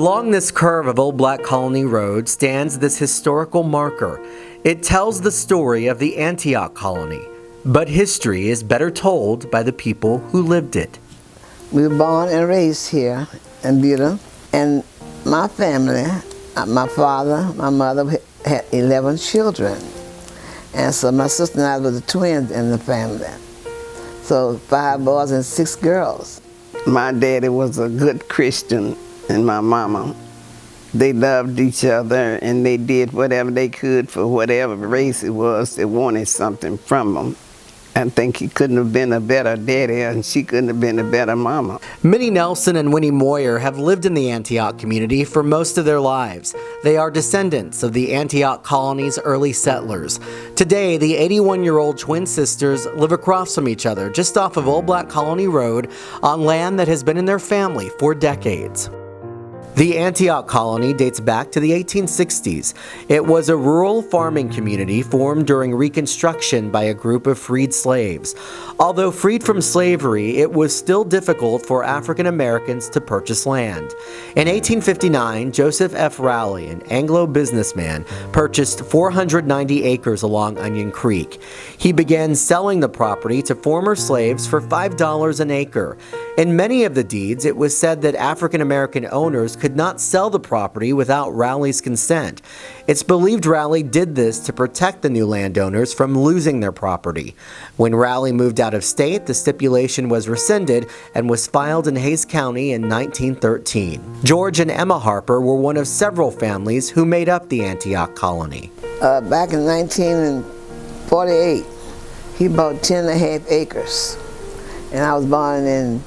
Along this curve of Old Black Colony Road stands this historical marker. It tells the story of the Antioch Colony, but history is better told by the people who lived it. We were born and raised here in Buda, and my family, my father, my mother had 11 children, and so my sister and I were the twins in the family. So 5 boys and 6 girls. My daddy was a good Christian, and my mama. They loved each other, and they did whatever they could for whatever race it was. They wanted something from them. I think he couldn't have been a better daddy, and she couldn't have been a better mama. Minnie Nelson and Winnie Moyer have lived in the Antioch community for most of their lives. They are descendants of the Antioch Colony's early settlers. Today, the 81-year-old twin sisters live across from each other just off of Old Black Colony Road on land that has been in their family for decades. The Antioch Colony dates back to the 1860s. It was a rural farming community formed during Reconstruction by a group of freed slaves. Although freed from slavery, it was still difficult for African Americans to purchase land. In 1859, Joseph F. Rowley, an Anglo businessman, purchased 490 acres along Onion Creek. He began selling the property to former slaves for $5 an acre. In many of the deeds, it was said that African American owners could not sell the property without Rowley's consent. It's believed Rowley did this to protect the new landowners from losing their property. When Rowley moved out of state, the stipulation was rescinded and was filed in Hays County in 1913. George and Emma Harper were one of several families who made up the Antioch Colony. Back in 1948, he bought 10.5 acres, and I was born in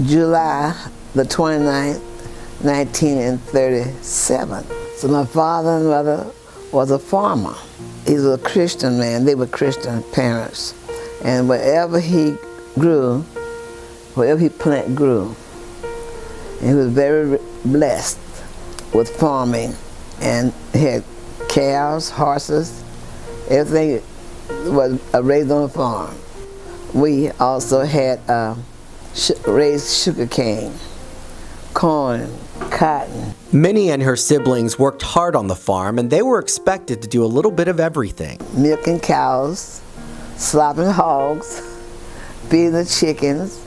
July the 29th, 1937. So my father and mother was a farmer. He was a Christian man. They were Christian parents. And wherever he grew, wherever he planted grew. And he was very blessed with farming. And he had cows, horses, everything was raised on a farm. We also had raised sugar cane, corn, cotton. Minnie and her siblings worked hard on the farm, and they were expected to do a little bit of everything. Milking cows, slopping hogs, feeding the chickens,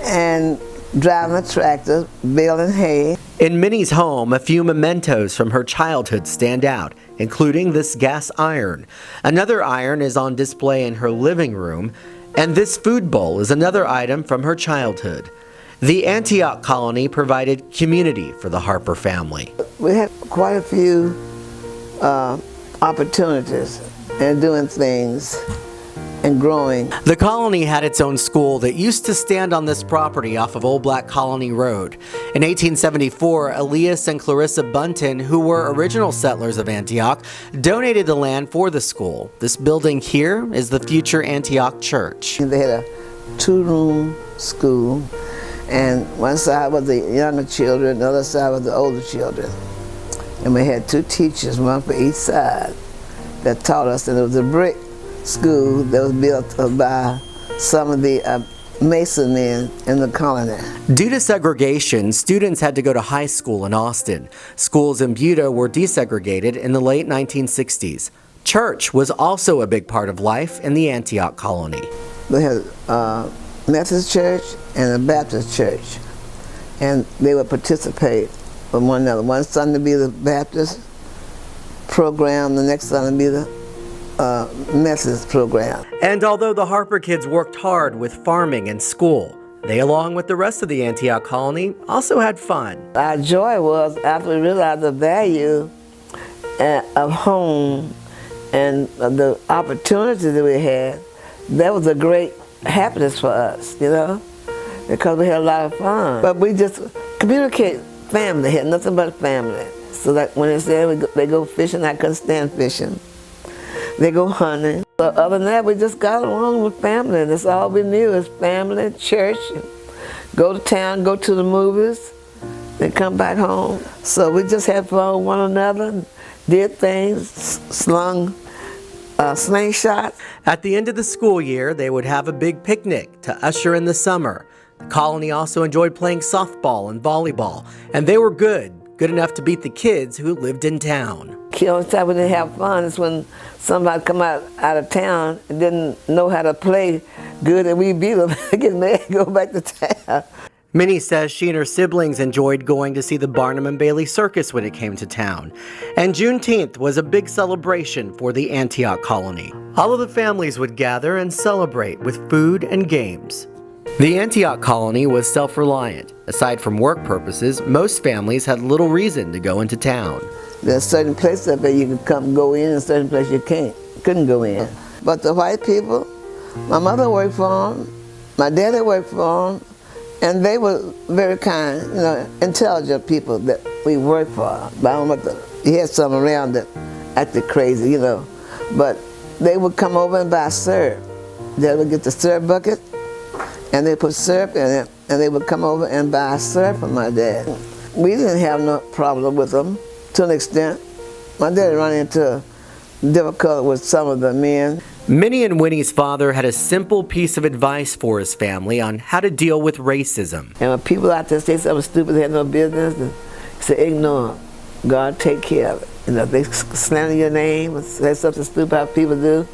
and driving a tractor, baling hay. In Minnie's home, a few mementos from her childhood stand out, including this gas iron. Another iron is on display in her living room, and this food bowl is another item from her childhood. The Antioch Colony provided community for the Harper family. We had quite a few opportunities in doing things and growing. The colony had its own school that used to stand on this property off of Old Black Colony Road. In 1874, Elias and Clarissa Bunton, who were original settlers of Antioch, donated the land for the school. This building here is the future Antioch Church. They had a 2-room school, and one side was the younger children, the other side was the older children. And we had 2 teachers, one for each side, that taught us, and it was a brick school that was built by some of the Mason men in the colony. Due to segregation, students had to go to high school in Austin. Schools in Buda were desegregated in the late 1960s. Church was also a big part of life in the Antioch Colony. They had a Methodist church and a Baptist church, and they would participate with one another. One Sunday be the Baptist program, the next Sunday be the Methodist program. And although the Harper kids worked hard with farming and school, they, along with the rest of the Antioch Colony, also had fun. Our joy was after we realized the value of home and the opportunity that we had. That was a great happiness for us, you know, because we had a lot of fun. But we just communicate family, had nothing but family. So that when they said they go fishing, I couldn't stand fishing. They go hunting. But other than that, we just got along with family. That's all we knew is family, church, go to town, go to the movies, then come back home. So we just had fun with one another, and did things, slung slingshots. At the end of the school year, they would have a big picnic to usher in the summer. The colony also enjoyed playing softball and volleyball, and they were good enough to beat the kids who lived in town. The only time we didn't have fun is when somebody come out of town and didn't know how to play good, and we beat them, get mad, go back to town. Minnie says she and her siblings enjoyed going to see the Barnum and Bailey Circus when it came to town. And Juneteenth was a big celebration for the Antioch Colony. All of the families would gather and celebrate with food and games. The Antioch Colony was self-reliant. Aside from work purposes, most families had little reason to go into town. There's certain places up there you can go in and certain places you couldn't go in. But the white people, my mother worked for them, my daddy worked for them, and they were very kind, intelligent people that we worked for. But I don't know what you had some around that acted crazy, But they would come over and buy syrup. They would get the syrup bucket, and they put syrup in it, and they would come over and buy syrup for my dad. We didn't have no problem with them to an extent. My dad ran into difficulty with some of the men. Minnie and Winnie's father had a simple piece of advice for his family on how to deal with racism. And when people out there say something stupid, they had no business, he said, ignore them. God take care of it. If they slander your name or say something stupid how people do,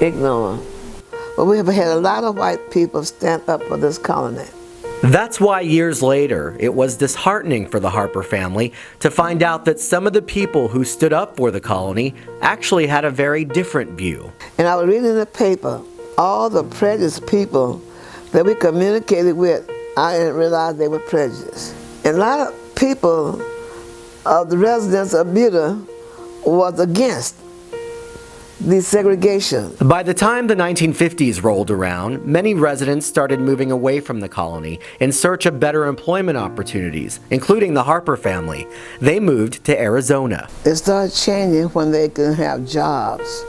ignore them. But we have had a lot of white people stand up for this colony. That's why years later, it was disheartening for the Harper family to find out that some of the people who stood up for the colony actually had a very different view. And I was reading in the paper, all the prejudiced people that we communicated with, I didn't realize they were prejudiced. And a lot of people, the residents of Buda, was against desegregation. By the time the 1950s rolled around, many residents started moving away from the colony in search of better employment opportunities, including the Harper family. They moved to Arizona. It started changing when they couldn't have jobs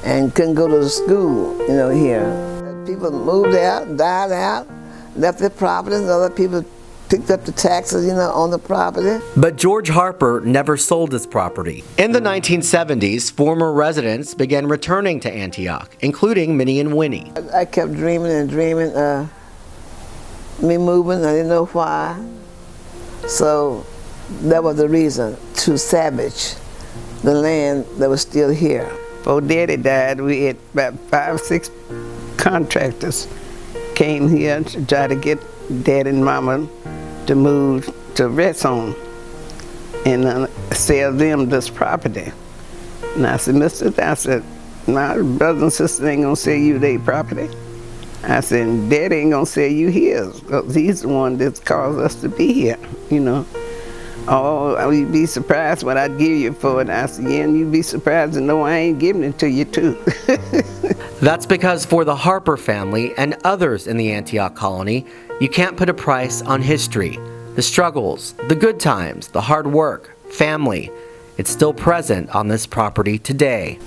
and couldn't go to the school, here. People moved out, died out, left their properties, and other people picked up the taxes, on the property. But George Harper never sold his property. In the 1970s, former residents began returning to Antioch, including Minnie and Winnie. I kept dreaming and dreaming, me moving, I didn't know why. So that was the reason, to savage the land that was still here. Before Daddy died, we had about 5 or 6 contractors came here to try to get Dad and Mama to move to rest home and sell them this property. And I said, my brothers and sisters ain't gonna sell you their property. I said, Dad ain't gonna sell you his, because he's the one that's caused us to be here, Oh, you'd be surprised what I'd give you for it. I said, yeah, and you'd be surprised to know I ain't giving it to you too. That's because for the Harper family and others in the Antioch Colony, you can't put a price on history. The struggles, the good times, the hard work, family, it's still present on this property today.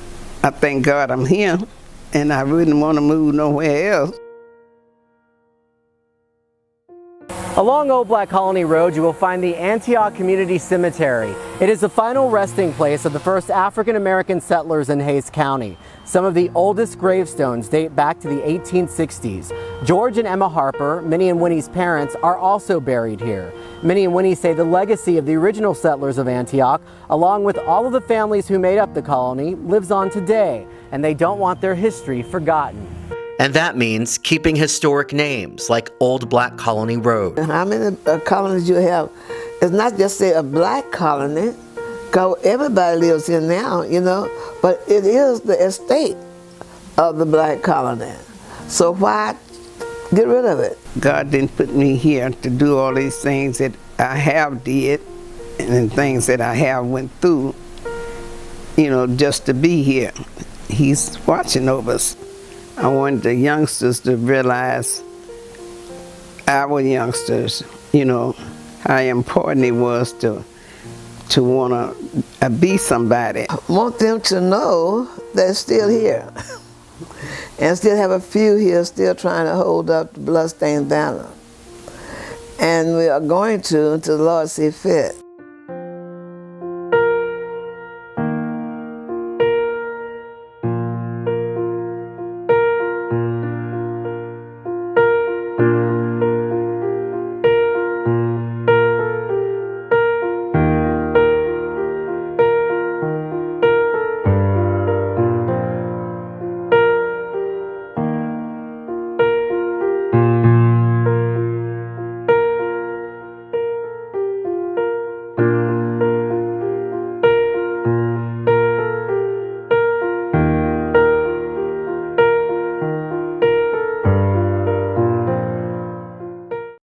I thank God I'm here, and I wouldn't want to move nowhere else. Along Old Black Colony Road, you will find the Antioch Community Cemetery. It is the final resting place of the first African-American settlers in Hays County. Some of the oldest gravestones date back to the 1860s. George and Emma Harper, Minnie and Winnie's parents, are also buried here. Minnie and Winnie say the legacy of the original settlers of Antioch, along with all of the families who made up the colony, lives on today, and they don't want their history forgotten. And that means keeping historic names like Old Black Colony Road. How many colonies you have? It's not just say a black colony, because everybody lives here now, but it is the estate of the black colony. So why get rid of it? God didn't put me here to do all these things that I have did and things that I have went through, just to be here. He's watching over us. I want the youngsters to realize, our youngsters, how important it was to want to be somebody. I want them to know they're still here. And still have a few here still trying to hold up the bloodstained banner. And we are going to until the Lord see fit.